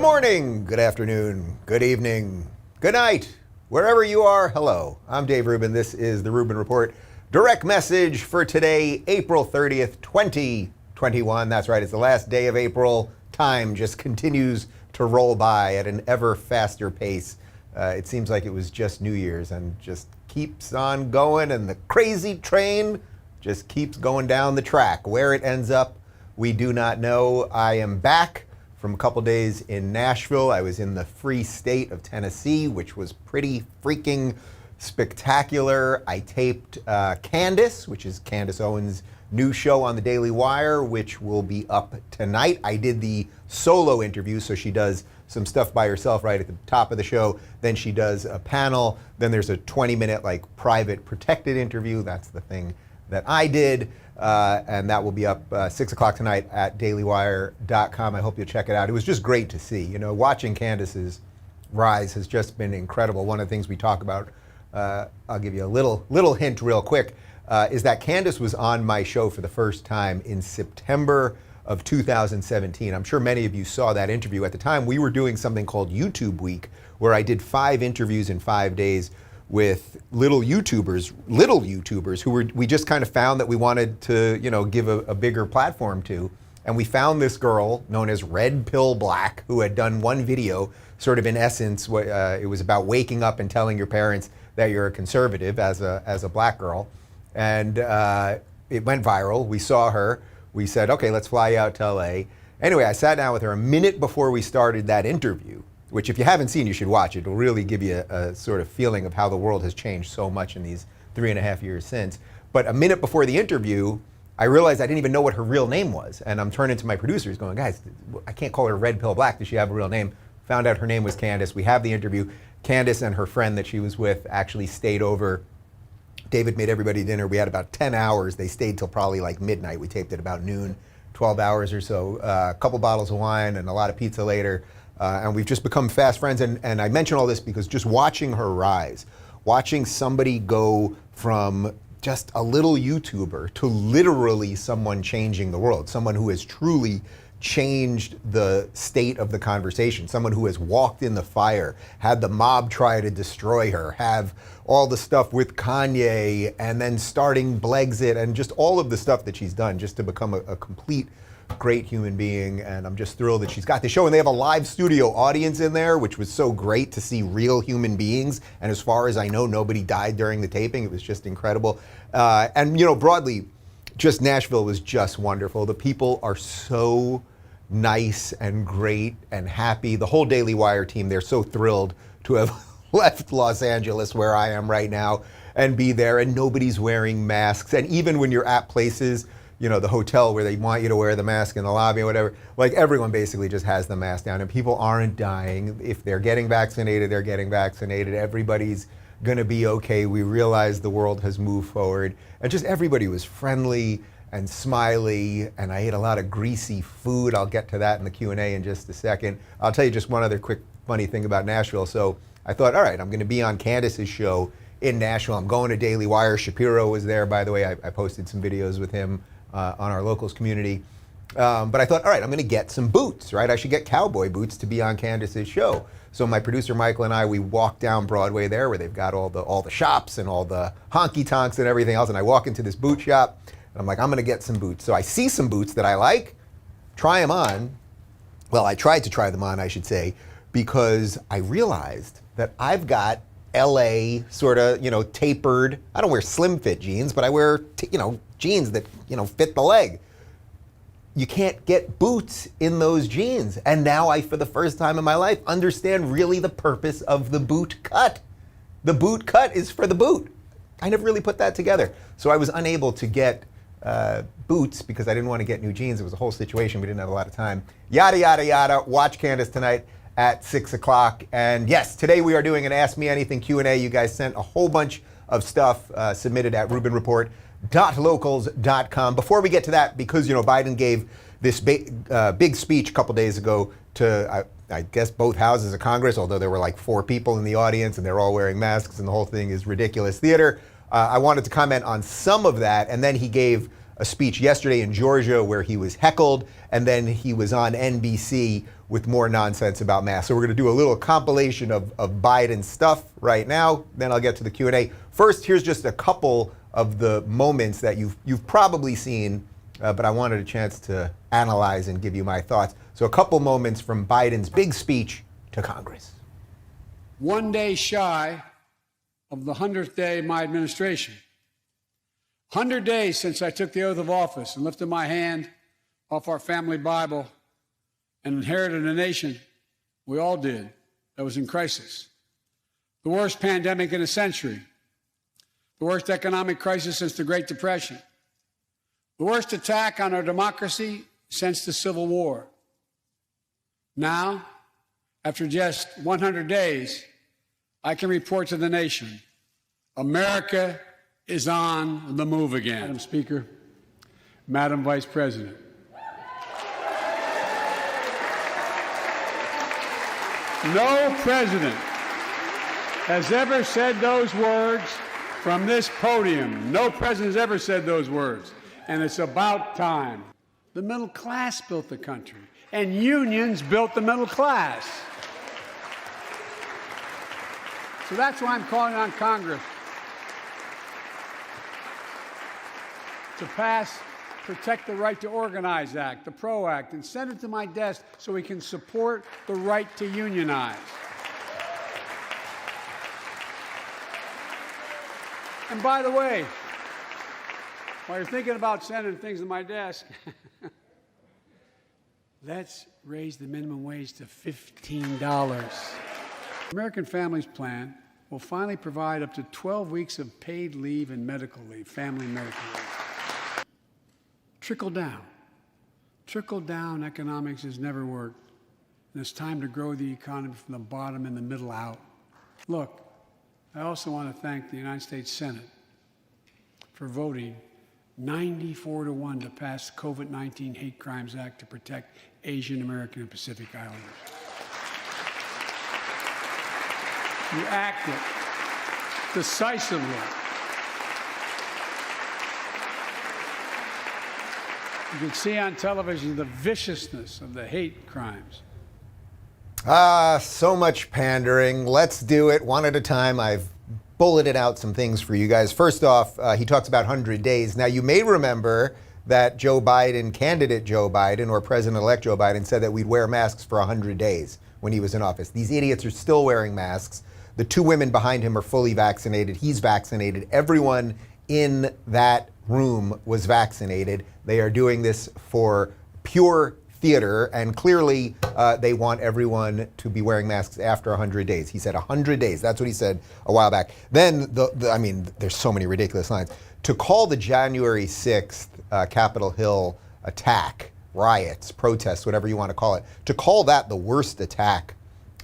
morning, good afternoon, good evening, good night, wherever you are, hello. I'm Dave Rubin. This is the Rubin Report. Direct message for today, April 30th, 2021. That's right, it's the last day of April. Time just continues to roll by at an ever faster pace. It seems like it was just New Year's and just keeps on going, and the crazy train just keeps going down the track. Where it ends up, we do not know. I am back from a couple days in Nashville. I was in the free state of Tennessee, which was pretty freaking spectacular. I taped Candace, which is Candace Owens' new show on the Daily Wire, which will be up tonight. I did the solo interview, so she does some stuff by herself right at the top of the show. Then she does a panel. Then there's a 20-minute like private protected interview. That's the thing that I did. And that will be up 6 o'clock tonight at dailywire.com. I hope you'll check it out. It was just great to see. You know, watching Candace's rise has just been incredible. One of the things we talk about, I'll give you a little hint real quick, is that Candace was on my show for the first time in September of 2017. I'm sure many of you saw that interview. At the time, we were doing something called YouTube Week, where I did 5 interviews in 5 days with little YouTubers who we just kind of found that we wanted to, you know, give a bigger platform to. And we found this girl known as Red Pill Black, who had done one video, sort of in essence, it was about waking up and telling your parents that you're a conservative as a black girl. And it went viral. We saw her. We said, okay, let's fly out to LA. Anyway, I sat down with her a minute before we started that interview, which if you haven't seen, you should watch it. It'll really give you a sort of feeling of how the world has changed so much in these 3.5 years since. But a minute before the interview, I realized I didn't even know what her real name was. And I'm turning to my producers going, guys, I can't call her Red Pill Black. Does she have a real name? Found out her name was Candace. We have the interview. Candace and her friend that she was with actually stayed over. David made everybody dinner. We had about 10 hours. They stayed till probably like midnight. We taped at about noon, 12 hours or so. A couple bottles of wine and a lot of pizza later. And we've just become fast friends. And I mention all this because just watching her rise, watching somebody go from just a little YouTuber to literally someone changing the world, someone who has truly changed the state of the conversation, someone who has walked in the fire, had the mob try to destroy her, have all the stuff with Kanye, and then starting Blexit, and just all of the stuff that she's done just to become a complete great human being. And I'm just thrilled that she's got the show, and they have a live studio audience in there, which was so great to see real human beings. And as far as I know, nobody died during the taping. It was just incredible. And you know, broadly, just Nashville was just wonderful. The people are so nice and great and happy. The whole Daily Wire team, they're so thrilled to have left Los Angeles, where I am right now, and be there, and nobody's wearing masks. And even when you're at places, you know, the hotel where they want you to wear the mask in the lobby or whatever, like everyone basically just has the mask down, and people aren't dying. If they're getting vaccinated, they're getting vaccinated. Everybody's gonna be okay. We realize the world has moved forward, and just everybody was friendly and smiley, and I ate a lot of greasy food. I'll get to that in the Q&A in just a second. I'll tell you just one other quick funny thing about Nashville. So I thought, all right, I'm gonna be on Candace's show in Nashville. I'm going to Daily Wire. Shapiro was there, by the way. I posted some videos with him on our locals community. But I thought, all right, I'm gonna get some boots, right? I should get cowboy boots to be on Candace's show. So my producer Michael and I, we walked down Broadway there, where they've got all the shops and all the honky tonks and everything else. And I walk into this boot shop, and I'm like, I'm gonna get some boots. So I see some boots that I like, try them on. Well, I tried to try them on, I should say, because I realized that I've got LA sort of, you know, tapered. I don't wear slim fit jeans, but I wear, you know, jeans that, you know, fit the leg. You can't get boots in those jeans. And now I, for the first time in my life, understand really the purpose of the boot cut. The boot cut is for the boot. I never really put that together. So I was unable to get boots because I didn't want to get new jeans. It was a whole situation. We didn't have a lot of time. Yada, yada, yada. Watch Candace tonight at 6 o'clock. And yes, today we are doing an Ask Me Anything Q&A. You guys sent a whole bunch of stuff submitted at rubinreport.locals.com. Before we get to that, because, you know, Biden gave this big speech a couple days ago to, I guess, both houses of Congress, although there were like 4 people in the audience and they're all wearing masks and the whole thing is ridiculous theater. I wanted to comment on some of that. And then he gave a speech yesterday in Georgia where he was heckled, and then he was on NBC with more nonsense about masks. So we're going to do a little compilation of Biden stuff right now. Then I'll get to the Q&A. First, here's just a couple of the moments that you've probably seen, but I wanted a chance to analyze and give you my thoughts. So a couple moments from Biden's big speech to Congress. One day shy of the 100th day of my administration. 100 days since I took the oath of office and lifted my hand off our family Bible and inherited a nation, we all did, that was in crisis. The worst pandemic in a century. The worst economic crisis since the Great Depression. The worst attack on our democracy since the Civil War. Now, after just 100 days, I can report to the nation, America is on the move again. Madam Speaker, Madam Vice President. No president has ever said those words from this podium. No president has ever said those words. And it's about time. The middle class built the country, and unions built the middle class. So that's why I'm calling on Congress to pass Protect the Right to Organize Act, the PRO Act, and send it to my desk so we can support the right to unionize. And by the way, while you're thinking about sending things to my desk, let's raise the minimum wage to $15. American Families Plan will finally provide up to 12 weeks of paid leave and medical leave, family medical leave. Trickle down. Trickle down economics has never worked. And it's time to grow the economy from the bottom and the middle out. Look, I also want to thank the United States Senate for voting 94-1 to pass the COVID-19 Hate Crimes Act to protect Asian American and Pacific Islanders. You acted decisively. You can see on television the viciousness of the hate crimes. So much pandering. Let's do it one at a time. I've bulleted out some things for you guys. First off, he talks about 100 days. Now, you may remember that Joe Biden, candidate Joe Biden, or President-elect Joe Biden, said that we'd wear masks for 100 days when he was in office. These idiots are still wearing masks. The two women behind him are fully vaccinated. He's vaccinated. Everyone in that room was vaccinated. They are doing this for pure theater, and clearly they want everyone to be wearing masks after 100 days. He said 100 days. That's what he said a while back. Then, I mean, there's so many ridiculous lines. To call the January 6th Capitol Hill attack, riots, protests, whatever you want to call it, to call that the worst attack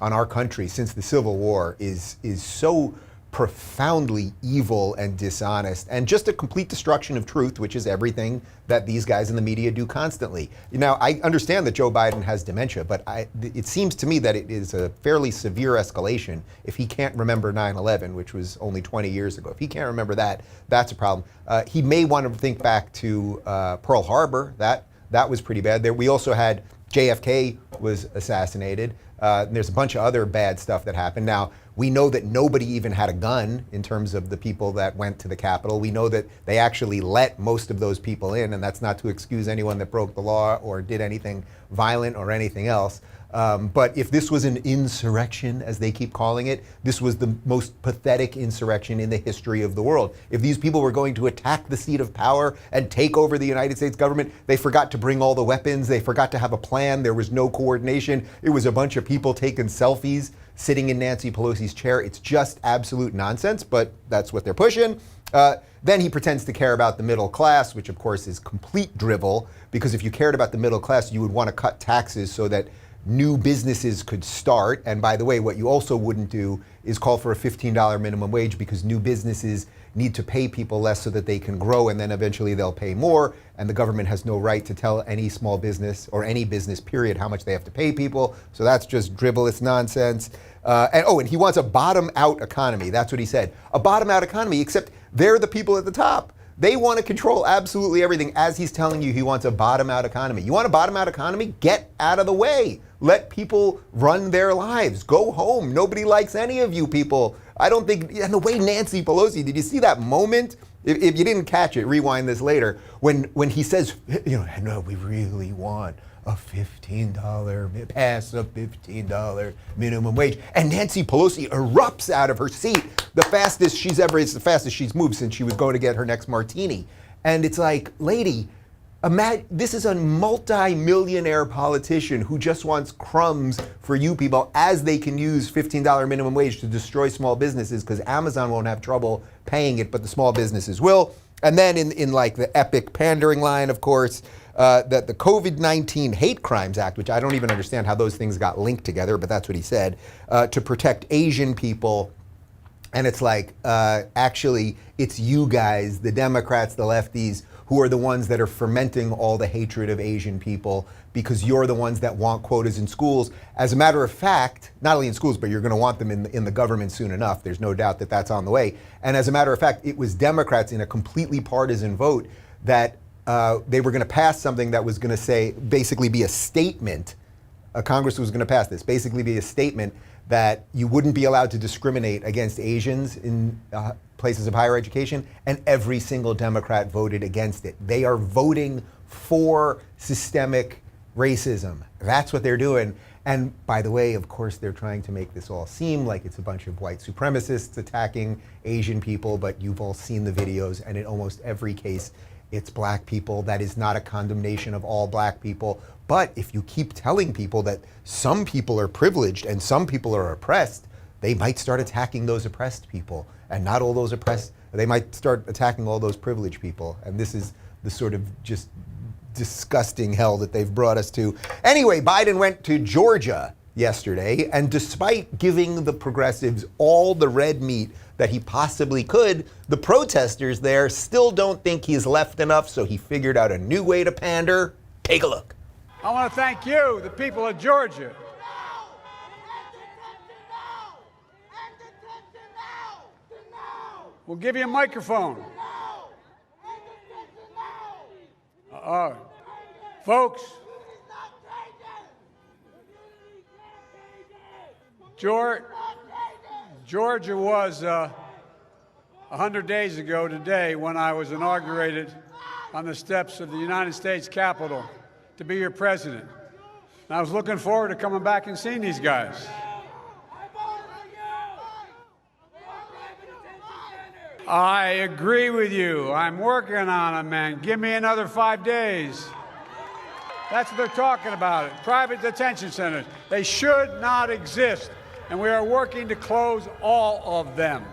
on our country since the Civil War is so profoundly evil and dishonest, and just a complete destruction of truth, which is everything that these guys in the media do constantly. Now, I understand that Joe Biden has dementia, but it seems to me that it is a fairly severe escalation if he can't remember 9/11, which was only 20 years ago. If he can't remember that, that's a problem. He may want to think back to Pearl Harbor. That was pretty bad. There, we also had JFK was assassinated. There's a bunch of other bad stuff that happened. Now, we know that nobody even had a gun in terms of the people that went to the Capitol. We know that they actually let most of those people in, and that's not to excuse anyone that broke the law or did anything violent or anything else. But if this was an insurrection, as they keep calling it, this was the most pathetic insurrection in the history of the world. If these people were going to attack the seat of power and take over the United States government, they forgot to bring all the weapons. They forgot to have a plan. There was no coordination. It was a bunch of people taking selfies, sitting in Nancy Pelosi's chair. It's just absolute nonsense, but that's what they're pushing. Then he pretends to care about the middle class, which of course is complete drivel, because if you cared about the middle class, you would want to cut taxes so that new businesses could start. And by the way, what you also wouldn't do is call for a $15 minimum wage, because new businesses need to pay people less so that they can grow, and then eventually they'll pay more, and the government has no right to tell any small business or any business period how much they have to pay people. So that's just drivel, it's nonsense. And he wants a bottom-out economy. That's what he said. A bottom-out economy, except they're the people at the top. They want to control absolutely everything, as he's telling you he wants a bottom-out economy. You want a bottom-out economy? Get out of the way. Let people run their lives. Go home. Nobody likes any of you people. I don't think, and the way Nancy Pelosi, did you see that moment? If you didn't catch it, rewind this later, when he says, no, we really want a $15, pass a $15 minimum wage. And Nancy Pelosi erupts out of her seat the fastest she's ever, it's the fastest she's moved since she was going to get her next martini. And it's like, lady, this is a multi-millionaire politician who just wants crumbs for you people as they can use $15 minimum wage to destroy small businesses because Amazon won't have trouble paying it, but the small businesses will. And then in like the epic pandering line, of course, that the COVID-19 Hate Crimes Act, which I don't even understand how those things got linked together, but that's what he said, to protect Asian people. And it's like, actually, it's you guys, the Democrats, the lefties, who are the ones that are fermenting all the hatred of Asian people because you're the ones that want quotas in schools. As a matter of fact, not only in schools, but you're going to want them in the government soon enough. There's no doubt that that's on the way. And as a matter of fact, it was Democrats in a completely partisan vote that they were going to pass something that was going to say, basically be a statement. Congress was going to pass this, basically be a statement that you wouldn't be allowed to discriminate against Asians in places of higher education, and every single Democrat voted against it. They are voting for systemic racism. That's what they're doing. And by the way, of course, they're trying to make this all seem like it's a bunch of white supremacists attacking Asian people, but you've all seen the videos, and in almost every case, it's black people. That is not a condemnation of all black people. But if you keep telling people that some people are privileged and some people are oppressed, they might start attacking those oppressed people, and not all those oppressed, they might start attacking all those privileged people. And this is the sort of just disgusting hell that they've brought us to. Anyway, Biden went to Georgia yesterday, and despite giving the progressives all the red meat that he possibly could, the protesters there still don't think he's left enough, so he figured out a new way to pander. Take a look. I want to thank you, the people of Georgia. We'll give you a microphone. Folks, Georgia was 100 days ago today when I was inaugurated on the steps of the United States Capitol to be your president. And I was looking forward to coming back and seeing these guys. I agree with you. I'm working on it, man. Give me another 5 days. That's what they're talking about. Private detention centers. They should not exist. And we are working to close all of them.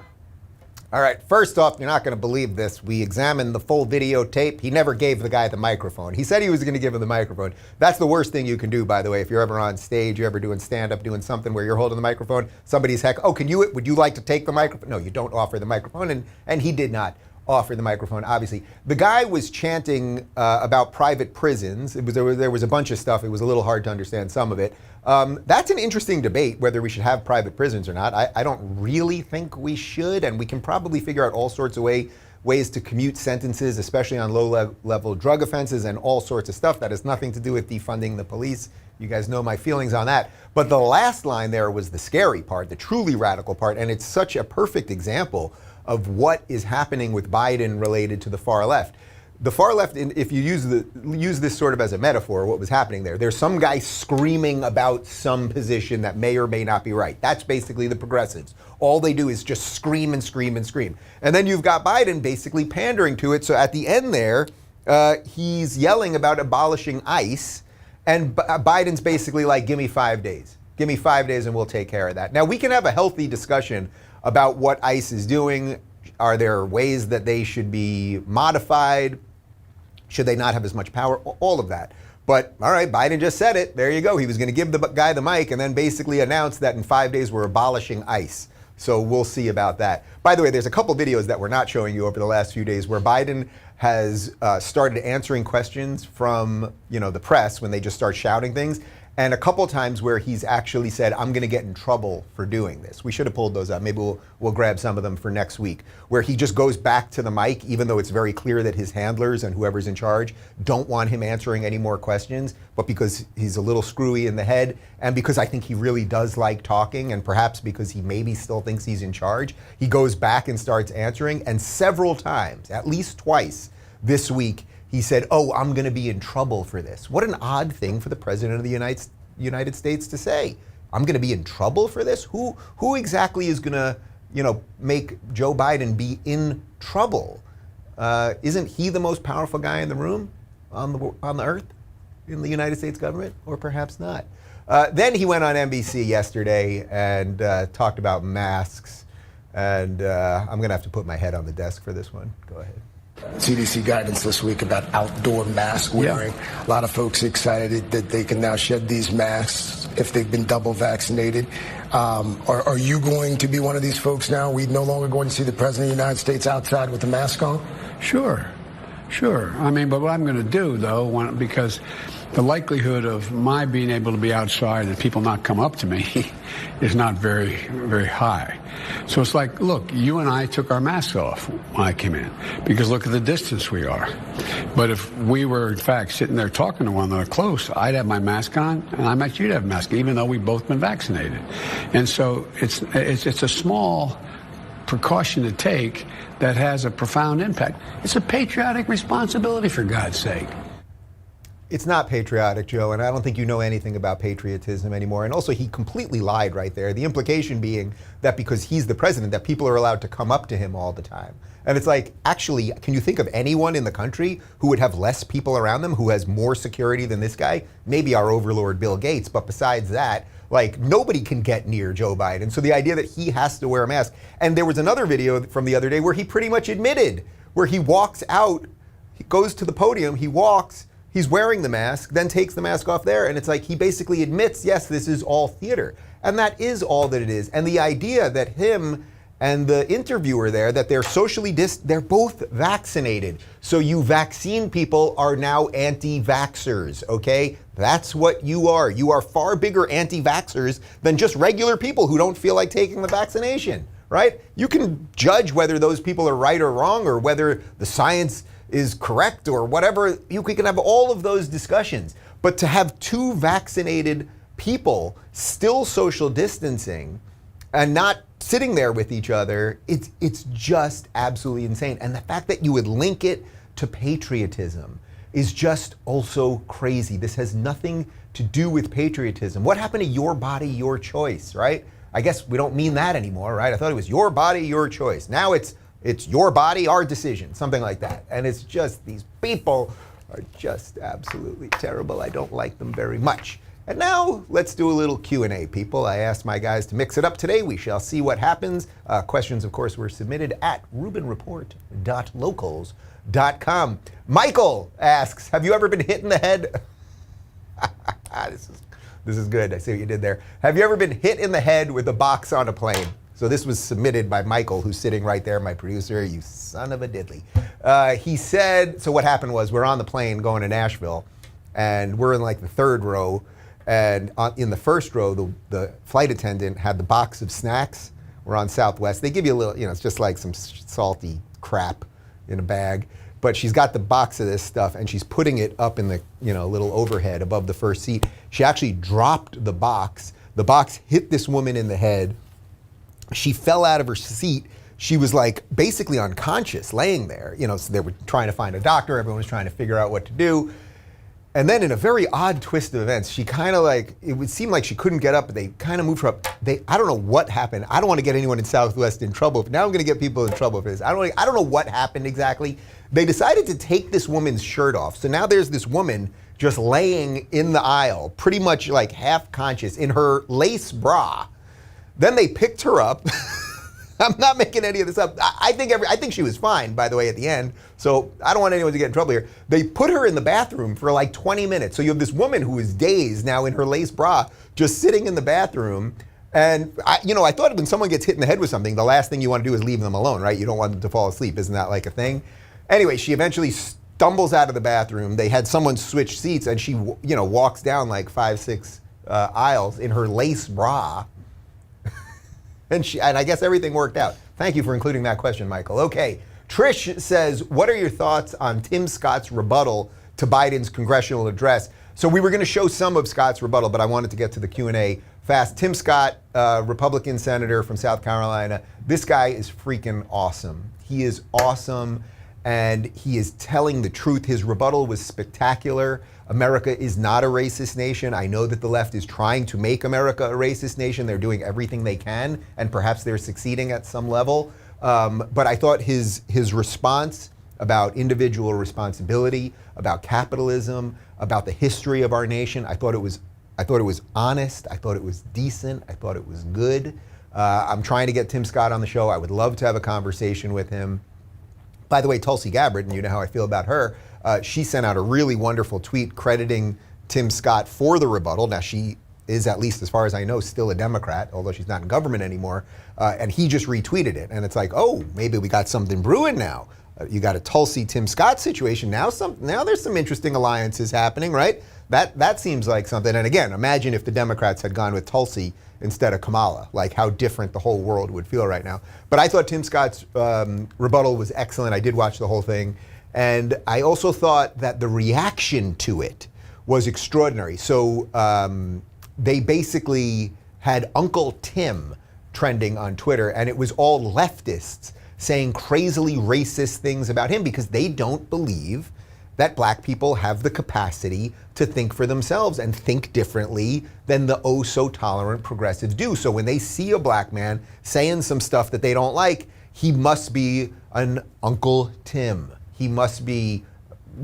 All right, first off, you're not going to believe this. We examined the full videotape. He never gave the guy the microphone. He said he was going to give him the microphone. That's the worst thing you can do, by the way. If you're ever on stage, you're ever doing stand-up, doing something where you're holding the microphone, somebody's heck, oh, would you like to take the microphone? No, you don't offer the microphone, and he did not offer the microphone, obviously. The guy was chanting about private prisons. There was a bunch of stuff. It was a little hard to understand some of it. That's an interesting debate, whether we should have private prisons or not. I don't really think we should, and we can probably figure out all sorts of ways to commute sentences, especially on low-level drug offenses and all sorts of stuff. That has nothing to do with defunding the police. You guys know my feelings on that. But the last line there was the scary part, the truly radical part, and it's such a perfect example of what is happening with Biden related to the far left. The far left, if you use this sort of as a metaphor, what was happening there, there's some guy screaming about some position that may or may not be right. That's basically the progressives. All they do is just scream and scream and scream. And then you've got Biden basically pandering to it. So at the end there, he's yelling about abolishing ICE. And Biden's basically like, give me 5 days. Give me 5 days and we'll take care of that. Now, we can have a healthy discussion about what ICE is doing. Are there ways that they should be modified? Should they not have as much power? All of that. But all right, Biden just said it. There you go. He was going to give the guy the mic and then basically announce that in 5 days we're abolishing ICE. So we'll see about that. By the way, there's a couple videos that we're not showing you over the last few days where Biden has started answering questions from the press when they just start shouting things. and a couple times where he's actually said, I'm going to get in trouble for doing this. We should have pulled those up. Maybe we'll grab some of them for next week, where he just goes back to the mic, even though it's very clear that his handlers and whoever's in charge don't want him answering any more questions, but because he's a little screwy in the head, and because I think he really does like talking, and perhaps because he maybe still thinks he's in charge, he goes back and starts answering, and several times, at least twice this week, he said, oh, I'm going to be in trouble for this. What an odd thing for the president of the United States to say. I'm going to be in trouble for this? Who exactly is going to, make Joe Biden be in trouble? Isn't he the most powerful guy in the room on the earth in the United States government? Or perhaps not. Then he went on NBC yesterday and talked about masks. And I'm going to have to put my head on the desk for this one. Go ahead. CDC guidance this week about outdoor mask wearing. A lot of folks excited that they can now shed these masks if they've been double vaccinated. Are you going to be one of these folks now? We no longer going to see the President of the United States outside with a mask on? Sure. I mean, but what I'm going to do, though, because the likelihood of my being able to be outside and people not come up to me is not very, very high. So it's like, look, you and I took our masks off when I came in, because look at the distance we are. But if we were, in fact, sitting there talking to one another close, I'd have my mask on, and I bet you'd have a mask, even though we've both been vaccinated. And so it's a small precaution to take that has a profound impact. It's a patriotic responsibility, for God's sake. It's not patriotic, Joe, and I don't think you know anything about patriotism anymore. And also, he completely lied right there. The implication being that because he's the president, that people are allowed to come up to him all the time. And it's like, actually, can you think of anyone in the country who would have less people around them, who has more security than this guy? Maybe our overlord, Bill Gates. But besides that, like, nobody can get near Joe Biden. So the idea that he has to wear a mask. And there was another video from the other day where he pretty much admitted, where he walks out, he goes to the podium, he walks, he's wearing the mask, then takes the mask off there. And it's like he basically admits, yes, this is all theater. And that is all that it is. And the idea that him and the interviewer there, that they're socially they're both vaccinated. So you vaccine people are now anti-vaxxers, okay? That's what you are. You are far bigger anti-vaxxers than just regular people who don't feel like taking the vaccination, right? You can judge whether those people are right or wrong, or whether the science is correct or whatever. We can have all of those discussions. But to have two vaccinated people still social distancing and not sitting there with each other, it's just absolutely insane. And the fact that you would link it to patriotism is just also crazy. This has nothing to do with patriotism. What happened to your body, your choice, right? I guess we don't mean that anymore, right? I thought it was your body, your choice. Now it's your body, our decision, something like that. And it's just, these people are just absolutely terrible. I don't like them very much. And now let's do a little Q&A, people. I asked my guys to mix it up today. We shall see what happens. Questions, of course, were submitted at rubinreport.locals.com. Michael asks, have you ever been hit in the head? This is good. I see what you did there. Have you ever been hit in the head with a box on a plane? So this was submitted by Michael, who's sitting right there, my producer, you son of a diddly. He said, so what happened was we're on the plane going to Nashville, and we're in like the third row. And in the first row, the flight attendant had the box of snacks. We're on Southwest. They give you a little, it's just like some salty crap in a bag. But she's got the box of this stuff, and she's putting it up in the, little overhead above the first seat. She actually dropped the box. The box hit this woman in the head. She fell out of her seat. She was like basically unconscious, laying there. So they were trying to find a doctor. Everyone was trying to figure out what to do. And then in a very odd twist of events, she kind of it would seem like she couldn't get up, but they kind of moved her up. I don't know what happened. I don't want to get anyone in Southwest in trouble. Now I'm going to get people in trouble for this. I don't know what happened exactly. They decided to take this woman's shirt off. So now there's this woman just laying in the aisle, pretty much like half conscious in her lace bra. Then they picked her up. I'm not making any of this up. I think she was fine, by the way, at the end. So I don't want anyone to get in trouble here. They put her in the bathroom for like 20 minutes. So you have this woman who is dazed now in her lace bra, just sitting in the bathroom. And I thought when someone gets hit in the head with something, the last thing you want to do is leave them alone, right? You don't want them to fall asleep. Isn't that like a thing? Anyway, she eventually stumbles out of the bathroom. They had someone switch seats, and she, walks down like 5-6 aisles in her lace bra. And I guess everything worked out. Thank you for including that question, Michael. Okay, Trish says, what are your thoughts on Tim Scott's rebuttal to Biden's congressional address? So we were going to show some of Scott's rebuttal, but I wanted to get to the Q&A fast. Tim Scott, Republican senator from South Carolina. This guy is freaking awesome. He is awesome, and he is telling the truth. His rebuttal was spectacular. America is not a racist nation. I know that the left is trying to make America a racist nation. They're doing everything they can, and perhaps they're succeeding at some level. But I thought his response about individual responsibility, about capitalism, about the history of our nation, I thought it was honest. I thought it was decent. I thought it was good. I'm trying to get Tim Scott on the show. I would love to have a conversation with him. By the way, Tulsi Gabbard, and you know how I feel about her, she sent out a really wonderful tweet crediting Tim Scott for the rebuttal. Now, she is, at least as far as I know, still a Democrat, although she's not in government anymore. And he just retweeted it. And it's like, oh, maybe we got something brewing now. You got a Tulsi-Tim Scott situation. Now there's some interesting alliances happening, right? That seems like something. And again, imagine if the Democrats had gone with Tulsi instead of Kamala, like how different the whole world would feel right now. But I thought Tim Scott's rebuttal was excellent. I did watch the whole thing. And I also thought that the reaction to it was extraordinary. So they basically had Uncle Tim trending on Twitter, and it was all leftists saying crazily racist things about him because they don't believe that black people have the capacity to think for themselves and think differently than the oh so tolerant progressives do. So when they see a black man saying some stuff that they don't like, he must be an Uncle Tim. He must be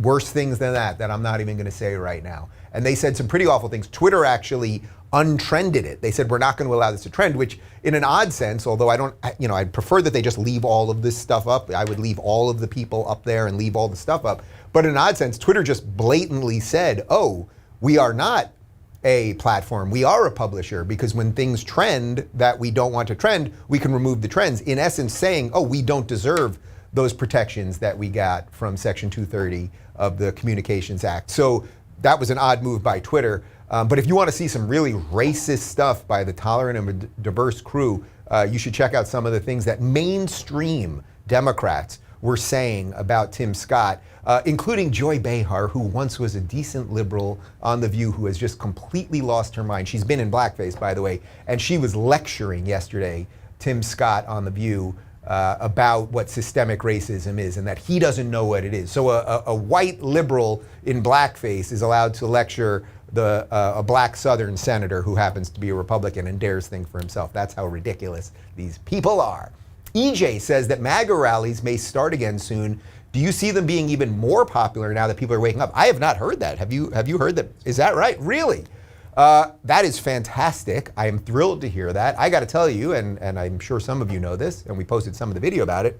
worse things than that I'm not even gonna say right now. And they said some pretty awful things. Twitter actually untrended it. They said, we're not going to allow this to trend, which in an odd sense, although I'd prefer that they just leave all of this stuff up. I would leave all of the people up there and leave all the stuff up. But in an odd sense, Twitter just blatantly said, oh, we are not a platform. We are a publisher, because when things trend that we don't want to trend, we can remove the trends. In essence saying, oh, we don't deserve those protections that we got from Section 230 of the Communications Act. So that was an odd move by Twitter. But if you want to see some really racist stuff by the tolerant and diverse crew, you should check out some of the things that mainstream Democrats were saying about Tim Scott, including Joy Behar, who once was a decent liberal on The View, who has just completely lost her mind. She's been in blackface, by the way, and she was lecturing yesterday Tim Scott on The View about what systemic racism is and that he doesn't know what it is. So a white liberal in blackface is allowed to lecture a black Southern senator who happens to be a Republican and dares think for himself. That's how ridiculous these people are. EJ says that MAGA rallies may start again soon. Do you see them being even more popular now that people are waking up? I have not heard that. Have you heard that? Is that right? Really? That is fantastic. I am thrilled to hear that. I got to tell you, and I'm sure some of you know this, and we posted some of the video about it,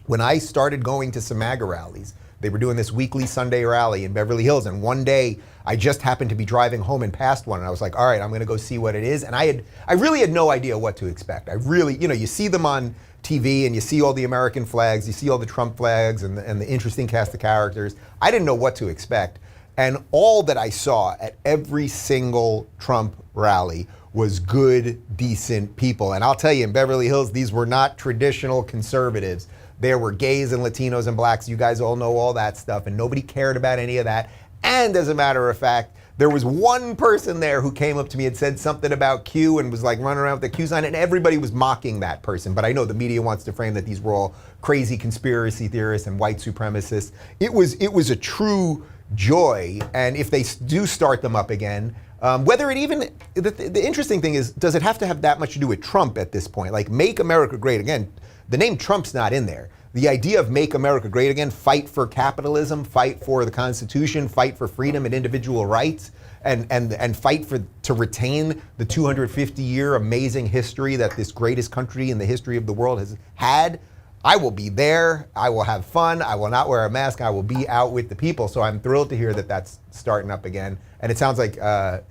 when I started going to some MAGA rallies, they were doing this weekly Sunday rally in Beverly Hills, and one day I just happened to be driving home and passed one, and I was like, all right, I'm going to go see what it is. And I really had no idea what to expect. I really, you see them on TV and you see all the American flags, you see all the Trump flags and the interesting cast of characters. I didn't know what to expect. And all that I saw at every single Trump rally was good, decent people. And I'll tell you, in Beverly Hills, these were not traditional conservatives. There were gays and Latinos and blacks. You guys all know all that stuff, and nobody cared about any of that. And as a matter of fact, there was one person there who came up to me and said something about Q and was like running around with the Q sign, and everybody was mocking that person. But I know the media wants to frame that these were all crazy conspiracy theorists and white supremacists. It was a true joy. And if they do start them up again, whether it even, the interesting thing is, does it have to have that much to do with Trump at this point? Like, make America great again. The name Trump's not in there. The idea of make America great again, fight for capitalism, fight for the Constitution, fight for freedom and individual rights, and fight to retain the 250-year amazing history that this greatest country in the history of the world has had. I will be there. I will have fun. I will not wear a mask. I will be out with the people. So I'm thrilled to hear that that's starting up again. And it sounds like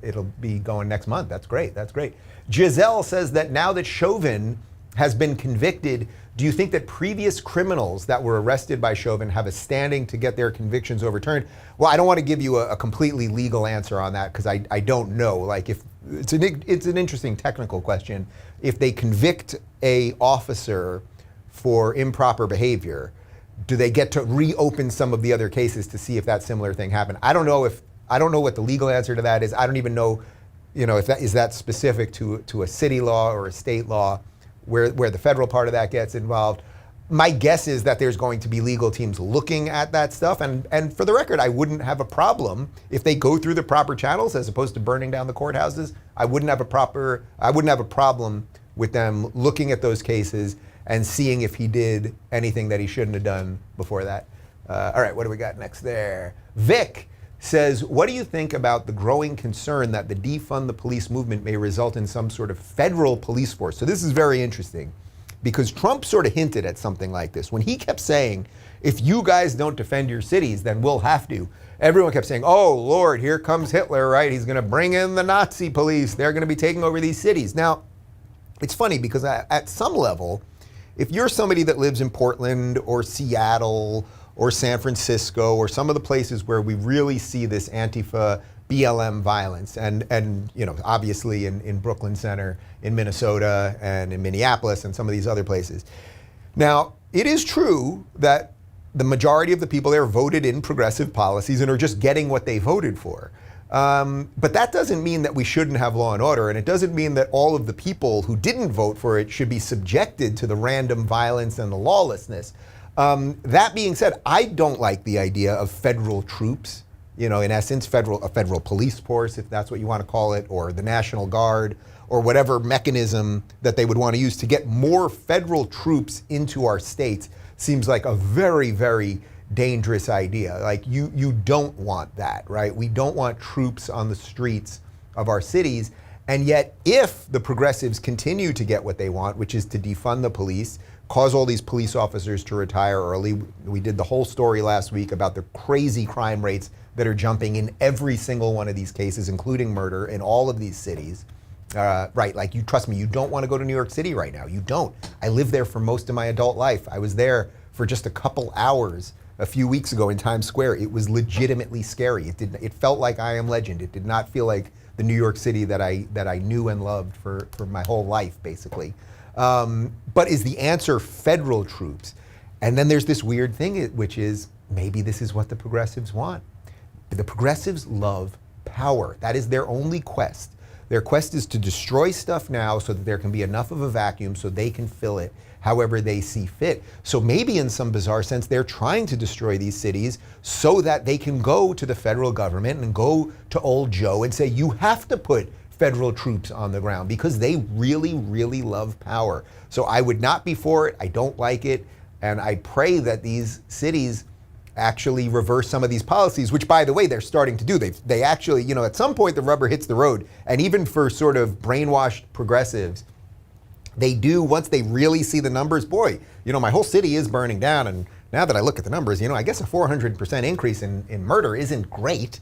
it'll be going next month. That's great. That's great. Giselle says that now that Chauvin has been convicted, Do you think that previous criminals that were arrested by Chauvin have a standing to get their convictions overturned? Well, I don't want to give you a completely legal answer on that because I don't know. Like, if it's an interesting technical question. If they convict a officer for improper behavior, do they get to reopen some of the other cases to see if that similar thing happened? I don't know what the legal answer to that is. I don't even know, if that is specific to a city law or a state law where the federal part of that gets involved. My guess is that there's going to be legal teams looking at that stuff. And for the record, I wouldn't have a problem if they go through the proper channels as opposed to burning down the courthouses. I wouldn't have a problem with them looking at those cases and seeing if he did anything that he shouldn't have done before that. All right, what do we got next there? Vic says, what do you think about the growing concern that the defund the police movement may result in some sort of federal police force? So this is very interesting because Trump sort of hinted at something like this. When he kept saying, if you guys don't defend your cities, then we'll have to. Everyone kept saying, oh, Lord, here comes Hitler, right? He's going to bring in the Nazi police. They're going to be taking over these cities. Now, it's funny because at some level, if you're somebody that lives in Portland or Seattle or San Francisco or some of the places where we really see this Antifa BLM violence, and obviously in Brooklyn Center, in Minnesota, and in Minneapolis, and some of these other places. Now, it is true that the majority of the people there voted in progressive policies and are just getting what they voted for. But that doesn't mean that we shouldn't have law and order, and it doesn't mean that all of the people who didn't vote for it should be subjected to the random violence and the lawlessness. That being said, I don't like the idea of federal troops, in essence, a federal police force, if that's what you want to call it, or the National Guard, or whatever mechanism that they would want to use to get more federal troops into our states. Seems like a very, very dangerous idea. Like you don't want that, right? We don't want troops on the streets of our cities. And yet, if the progressives continue to get what they want, which is to defund the police, cause all these police officers to retire early. We did the whole story last week about the crazy crime rates that are jumping in every single one of these cases, including murder in all of these cities. Right, like you trust me, you don't want to go to New York City right now. You don't. I lived there for most of my adult life. I was there for just a couple hours a few weeks ago in Times Square. It was legitimately scary. It felt like I Am Legend. It did not feel like the New York City that I knew and loved for my whole life, basically. But is the answer federal troops? And then there's this weird thing, which is maybe this is what the progressives want. The progressives love power. That is their only quest. Their quest is to destroy stuff now so that there can be enough of a vacuum so they can fill it however they see fit. So maybe in some bizarre sense, they're trying to destroy these cities so that they can go to the federal government and go to old Joe and say, you have to put federal troops on the ground because they really, really love power. So I would not be for it. I don't like it. And I pray that these cities actually reverse some of these policies, which, by the way, they're starting to do. They actually, at some point the rubber hits the road. And even for sort of brainwashed progressives, they do, once they really see the numbers, boy, my whole city is burning down. And now that I look at the numbers, I guess a 400% increase in murder isn't great.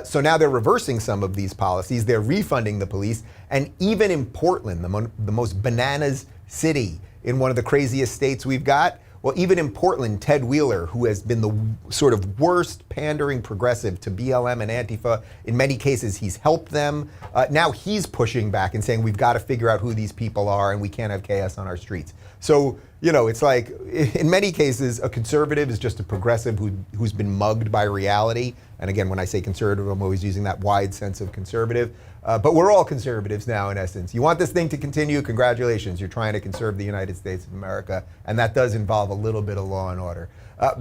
So now they're reversing some of these policies. They're refunding the police. And even in Portland, the most bananas city in one of the craziest states we've got, well, even in Portland, Ted Wheeler, who has been the sort of worst pandering progressive to BLM and Antifa, in many cases he's helped them. Now he's pushing back and saying we've got to figure out who these people are and we can't have chaos on our streets. So, it's like in many cases a conservative is just a progressive who's been mugged by reality. And again, when I say conservative, I'm always using that wide sense of conservative. But we're all conservatives now, in essence. You want this thing to continue? Congratulations. You're trying to conserve the United States of America. And that does involve a little bit of law and order.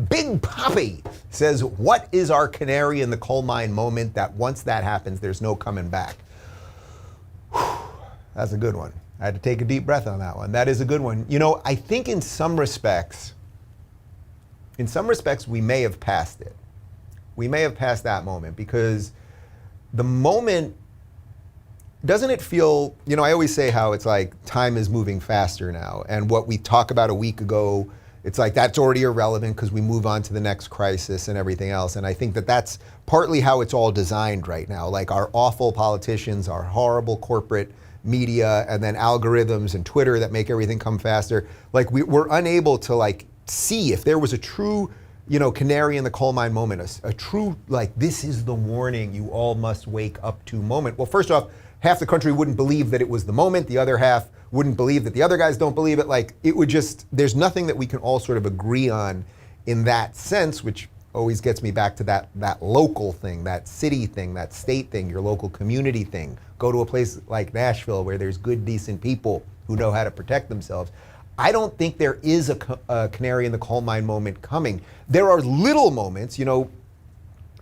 Big Poppy says, what is our canary in the coal mine moment that once that happens, there's no coming back? Whew, that's a good one. I had to take a deep breath on that one. That is a good one. I think in some respects, we may have passed it. We may have passed that moment because the moment, doesn't it feel, I always say how it's like time is moving faster now. And what we talked about a week ago, it's like that's already irrelevant because we move on to the next crisis and everything else. And I think that that's partly how it's all designed right now. Like our awful politicians, our horrible corporate media and then algorithms and Twitter that make everything come faster. Like we're unable to like see if there was a true, canary in the coal mine moment, a true, like, this is the warning you all must wake up to moment. Well, first off, half the country wouldn't believe that it was the moment. The other half wouldn't believe that the other guys don't believe it. Like, it would just, there's nothing that we can all sort of agree on in that sense, which always gets me back to that local thing, that city thing, that state thing, your local community thing. Go to a place like Nashville where there's good, decent people who know how to protect themselves. I don't think there is a canary in the coal mine moment coming. There are little moments,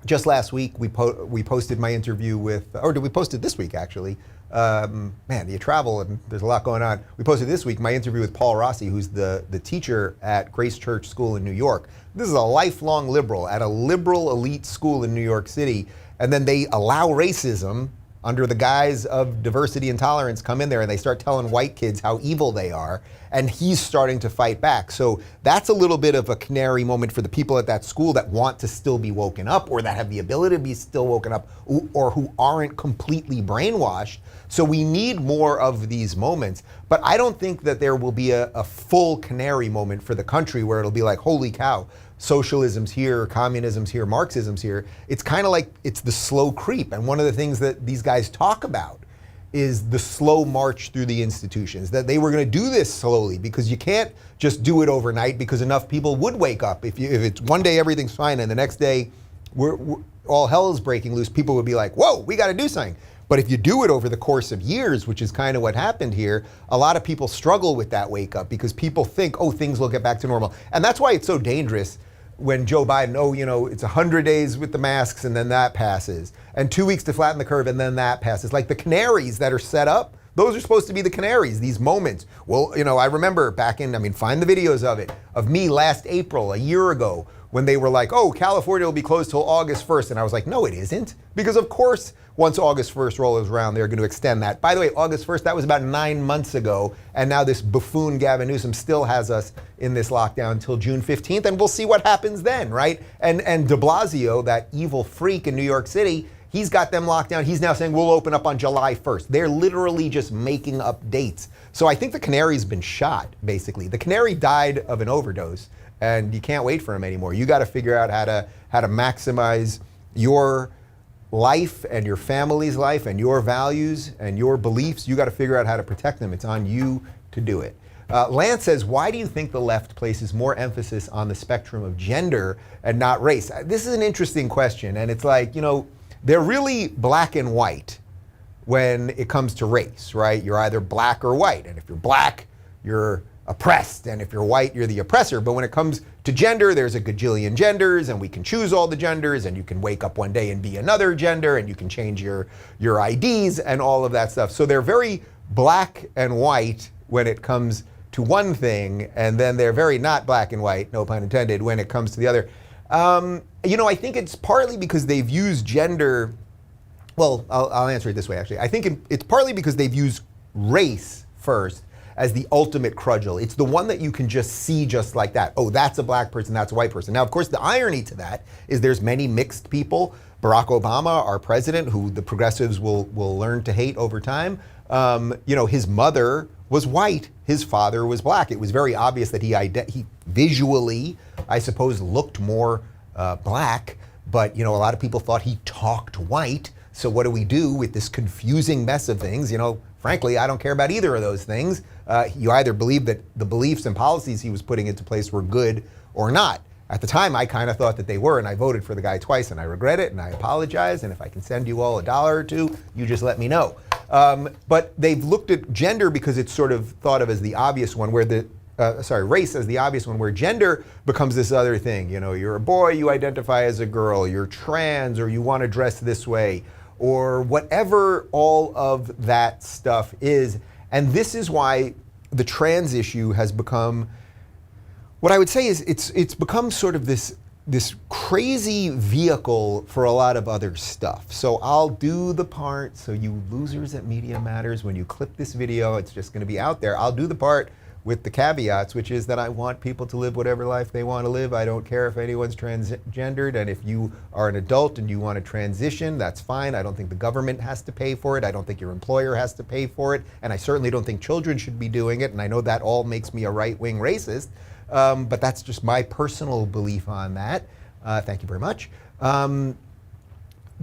just last week we posted my interview with, or we posted this week actually. Man, you travel and there's a lot going on. We posted this week my interview with Paul Rossi, who's the teacher at Grace Church School in New York. This is a lifelong liberal at a liberal elite school in New York City. And then they allow racism under the guise of diversity and tolerance come in there and they start telling white kids how evil they are. And he's starting to fight back. So that's a little bit of a canary moment for the people at that school that want to still be woken up or that have the ability to be still woken up or who aren't completely brainwashed. So we need more of these moments. But I don't think that there will be a full canary moment for the country where it'll be like, holy cow, socialism's here, communism's here, Marxism's here. It's kind of like it's the slow creep. And one of the things that these guys talk about is the slow march through the institutions, that they were going to do this slowly because you can't just do it overnight because enough people would wake up. If it's one day everything's fine and the next day we're all hell is breaking loose, people would be like, whoa, we got to do something. But if you do it over the course of years, which is kind of what happened here, a lot of people struggle with that wake up because people think, oh, things will get back to normal. And that's why it's so dangerous when Joe Biden, it's 100 days with the masks and then that passes, and 2 weeks to flatten the curve and then that passes. Like the canaries that are set up, those are supposed to be the canaries, these moments. Well, I remember find the videos of it, of me last April, a year ago, when they were like, oh, California will be closed till August 1st. And I was like, no, it isn't. Because of course, once August 1st rolls around, they're going to extend that. By the way, August 1st, that was about 9 months ago. And now this buffoon Gavin Newsom still has us in this lockdown until June 15th. And we'll see what happens then, right? And de Blasio, that evil freak in New York City, he's got them locked down. He's now saying we'll open up on July 1st. They're literally just making up dates. So I think the canary's been shot, basically. The canary died of an overdose. And you can't wait for him anymore. You got to figure out how to maximize your life and your family's life and your values and your beliefs. You got to figure out how to protect them. It's on you to do it. Lance says, why do you think the left places more emphasis on the spectrum of gender and not race? This is an interesting question. And it's like, they're really black and white when it comes to race, right? You're either black or white. And if you're black, you're oppressed, and if you're white, you're the oppressor. But when it comes to gender, there's a gajillion genders, and we can choose all the genders, and you can wake up one day and be another gender, and you can change your IDs and all of that stuff. So they're very black and white when it comes to one thing, and then they're very not black and white, no pun intended, when it comes to the other. I think it's partly because they've used gender. Well, I'll answer it this way, actually. I think it's partly because they've used race first as the ultimate crudgel. It's the one that you can just see just like that. Oh, that's a black person, that's a white person. Now, of course, the irony to that is there's many mixed people. Barack Obama, our president, who the progressives will learn to hate over time, his mother was white, his father was black. It was very obvious that he visually, I suppose, looked more black, but a lot of people thought he talked white. So what do we do with this confusing mess of things? Frankly, I don't care about either of those things. You either believe that the beliefs and policies he was putting into place were good or not. At the time, I kind of thought that they were, and I voted for the guy twice, and I regret it, and I apologize, and if I can send you all $1 or $2, you just let me know. But they've looked at gender because it's sort of thought of as the obvious one, where race as the obvious one, where gender becomes this other thing. You're a boy, you identify as a girl, you're trans, or you want to dress this way, or whatever all of that stuff is. And this is why the trans issue has become, what I would say is it's become sort of this crazy vehicle for a lot of other stuff. So I'll do the part, so you losers at Media Matters, when you clip this video, it's just going to be out there. I'll do the part with the caveats, which is that I want people to live whatever life they want to live. I don't care if anyone's transgendered, and if you are an adult and you want to transition, that's fine. I don't think the government has to pay for it. I don't think your employer has to pay for it, and I certainly don't think children should be doing it, and I know that all makes me a right-wing racist, but that's just my personal belief on that. Thank you very much.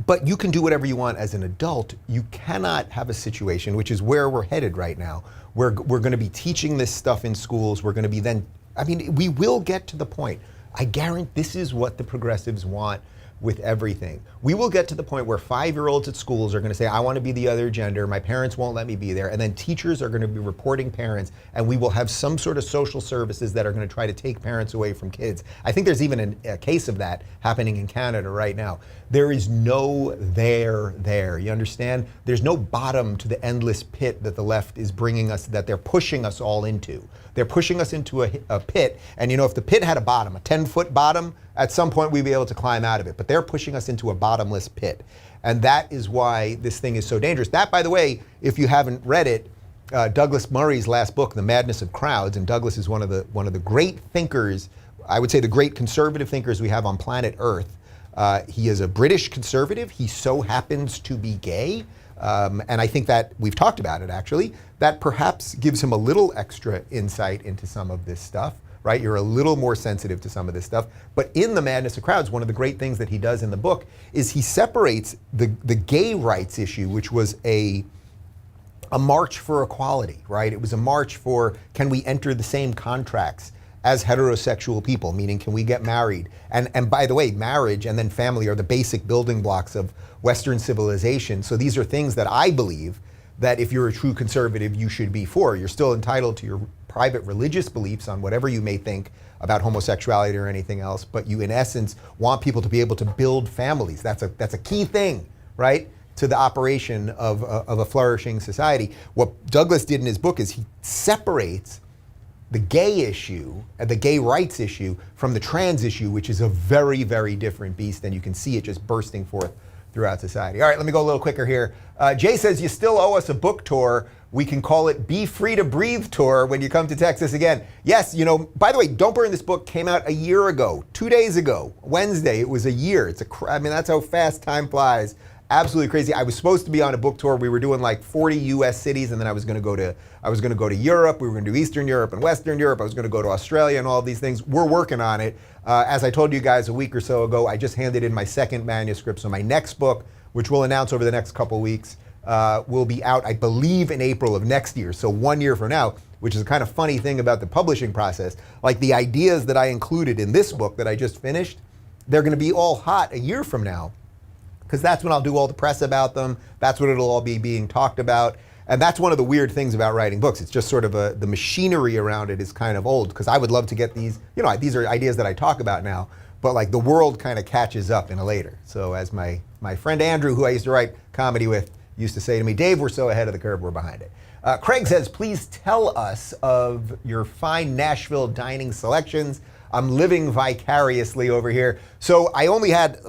But you can do whatever you want as an adult. You cannot have a situation, which is where we're headed right now. We're going to be teaching this stuff in schools. We're going to be then, I mean, we will get to the point. I guarantee this is what the progressives want with everything. We will get to the point where 5-year-olds at schools are going to say, I want to be the other gender, my parents won't let me be there, and then teachers are going to be reporting parents, and we will have some sort of social services that are going to try to take parents away from kids. I think there's even a case of that happening in Canada right now. There is no there. You understand? There's no bottom to the endless pit that the left is bringing us, that they're pushing us all into. They're pushing us into a pit, and you know, if the pit had a bottom, a 10-foot bottom, at some point we'd be able to climb out of it, but they're pushing us into a bottomless pit. And that is why this thing is so dangerous. That, by the way, if you haven't read it, Douglas Murray's last book, The Madness of Crowds, and Douglas is one of the great thinkers, I would say the great conservative thinkers we have on planet Earth. He is a British conservative. He so happens to be gay. And I think that we've talked about it actually, that perhaps gives him a little extra insight into some of this stuff, right? You're a little more sensitive to some of this stuff. But in The Madness of Crowds, one of the great things that he does in the book is he separates the gay rights issue, which was a march for equality, right? It was a march for, can we enter the same contracts as heterosexual people, meaning can we get married? And by the way, marriage and then family are the basic building blocks of Western civilization. So these are things that I believe that if you're a true conservative, you should be for. You're still entitled to your private religious beliefs on whatever you may think about homosexuality or anything else, but you in essence want people to be able to build families. That's a key thing, right, to the operation of a flourishing society. What Douglas did in his book is he separates the gay issue, the gay rights issue, from the trans issue, which is a very, very different beast, and you can see it just bursting forth throughout society. All right, let me go a little quicker here. Jay says, you still owe us a book tour. We can call it Be Free to Breathe Tour when you come to Texas again. Yes, you know, by the way, Don't Burn This book came out a year ago, 2 days ago, Wednesday, it was a year. I mean, that's how fast time flies. Absolutely crazy. I was supposed to be on a book tour. We were doing like 40 US cities, and then I was gonna go to Europe. We were gonna do Eastern Europe and Western Europe. I was gonna go to Australia and all of these things. We're working on it. As I told you guys a week or so ago, I just handed in my second manuscript. So my next book, which we'll announce over the next couple weeks, will be out, I believe, in April of next year. So 1 year from now, which is a kind of funny thing about the publishing process. Like the ideas that I included in this book that I just finished, they're gonna be all hot a year from now, because that's when I'll do all the press about them. That's when it'll all be being talked about. And that's one of the weird things about writing books. It's just sort of the machinery around it is kind of old, because I would love to get these, you know, these are ideas that I talk about now, but like the world kind of catches up in a later. So as my friend Andrew, who I used to write comedy with, used to say to me, Dave, we're so ahead of the curve, we're behind it. Craig says, please tell us of your fine Nashville dining selections. I'm living vicariously over here. So I only had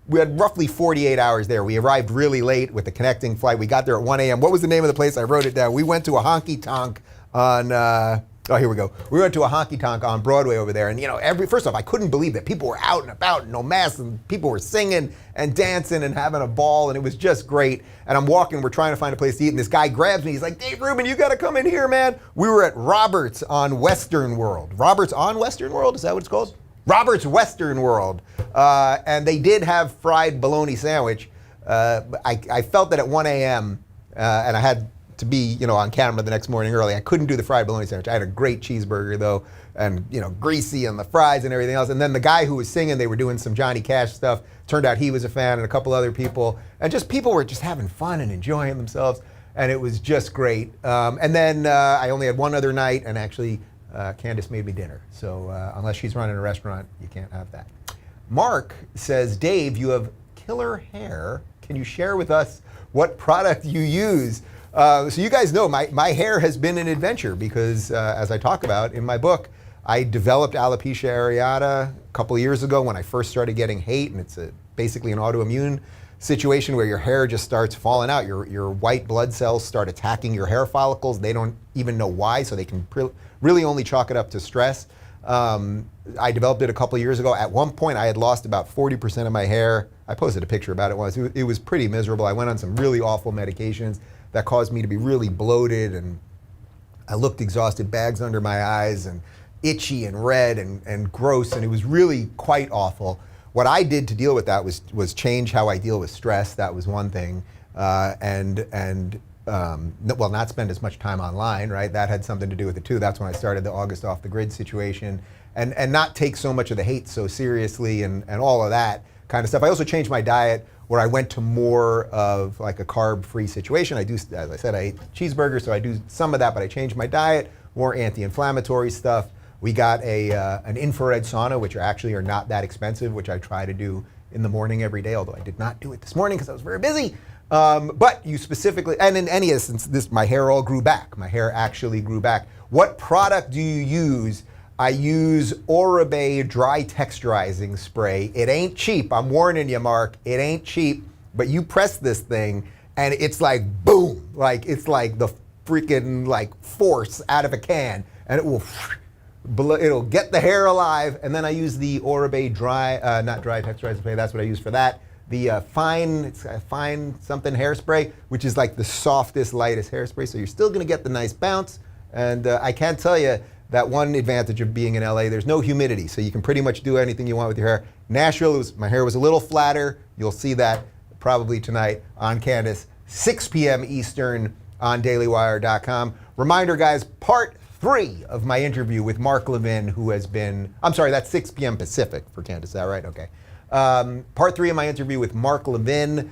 we had roughly 48 hours there. We arrived really late with the connecting flight. We got there at 1 a.m. What was the name of the place? I wrote it down. We went to a honky tonk on, oh, here we go. We went to a honky tonk on Broadway over there. And you know, first off, I couldn't believe that people were out and about, no masks, and people were singing and dancing and having a ball, and it was just great. And I'm walking, we're trying to find a place to eat, and this guy grabs me. He's like, Dave Rubin, you gotta come in here, man. We were at Roberts on Western World. Roberts on Western World, is that what it's called? Robert's Western World, and they did have fried bologna sandwich. I felt that at 1 a.m. And I had to be, you know, on camera the next morning early. I couldn't do the fried bologna sandwich. I had a great cheeseburger though, and you know, greasy and the fries and everything else. And then the guy who was singing, they were doing some Johnny Cash stuff. Turned out he was a fan, and a couple other people, and just people were just having fun and enjoying themselves, and it was just great. And then I only had one other night, and actually. Candace made me dinner, so unless she's running a restaurant, you can't have that. Mark says, Dave, you have killer hair. Can you share with us what product you use? So you guys know my hair has been an adventure because as I talk about in my book, I developed alopecia areata a couple of years ago when I first started getting hate, and it's basically an autoimmune situation where your hair just starts falling out. Your white blood cells start attacking your hair follicles. They don't even know why, so they can really only chalk it up to stress. I developed it a couple years ago. At one point, I had lost about 40% of my hair. I posted a picture about it once. It was pretty miserable. I went on some really awful medications that caused me to be really bloated, and I looked exhausted, bags under my eyes, and itchy and red and gross, and it was really quite awful. What I did to deal with that was change how I deal with stress. That was one thing, not spend as much time online, right? That had something to do with it too. That's when I started the August Off the Grid situation, and not take so much of the hate so seriously and all of that kind of stuff. I also changed my diet where I went to more of like a carb-free situation. I do, as I said, I eat cheeseburgers, so I do some of that, but I changed my diet, more anti-inflammatory stuff. We got an infrared sauna, which actually are not that expensive, which I try to do in the morning every day, although I did not do it this morning because I was very busy. But you specifically, and in any instance, my hair all grew back. My hair actually grew back. What product do you use? I use Oribe dry texturizing spray. It ain't cheap. I'm warning you, Mark. It ain't cheap. But you press this thing, and it's like boom, like it's like the freaking like force out of a can, and it will. It'll get the hair alive, and then I use the Oribe not dry texturizing spray. That's what I use for that. The fine something hairspray, which is like the softest, lightest hairspray. So you're still going to get the nice bounce. And I can't tell you that one advantage of being in LA. There's no humidity, so you can pretty much do anything you want with your hair. Nashville, my hair was a little flatter. You'll see that probably tonight on Candace, 6 p.m. Eastern on DailyWire.com. Reminder, guys, part 3 of my interview with Mark Levin, who has been, I'm sorry, that's 6 p.m. Pacific for Candace, is that right? Okay. Part 3 of my interview with Mark Levin,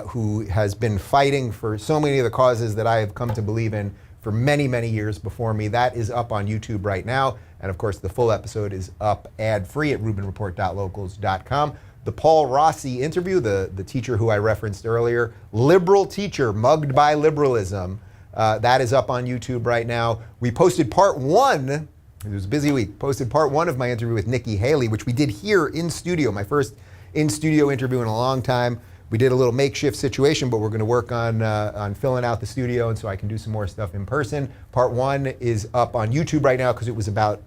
who has been fighting for so many of the causes that I have come to believe in for many, many years before me. That is up on YouTube right now. And of course, the full episode is up ad-free at rubinreport.locals.com. The Paul Rossi interview, the teacher who I referenced earlier, liberal teacher mugged by liberalism, that is up on YouTube right now. We posted part 1, it was a busy week, posted part 1 of my interview with Nikki Haley, which we did here in studio, my first in-studio interview in a long time. We did a little makeshift situation, but we're going to work on filling out the studio, and so I can do some more stuff in person. Part 1 is up on YouTube right now because it was about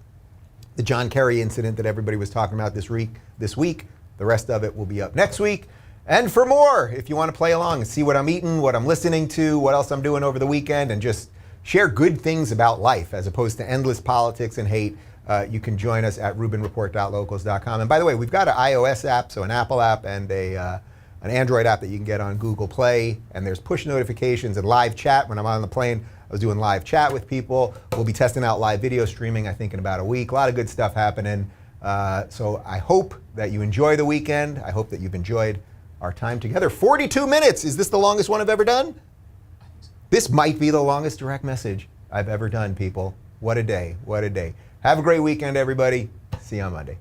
the John Kerry incident that everybody was talking about this week. The rest of it will be up next week. And for more, if you want to play along and see what I'm eating, what I'm listening to, what else I'm doing over the weekend, and just share good things about life as opposed to endless politics and hate, you can join us at rubinreport.locals.com. And by the way, we've got an iOS app, so an Apple app, and an Android app that you can get on Google Play. And there's push notifications and live chat. When I'm on the plane, I was doing live chat with people. We'll be testing out live video streaming, I think, in about a week. A lot of good stuff happening. So I hope that you enjoy the weekend. I hope that you've enjoyed our time together. 42 minutes. Is this the longest one I've ever done? This might be the longest direct message I've ever done, people. What a day. What a day. Have a great weekend, everybody. See you on Monday.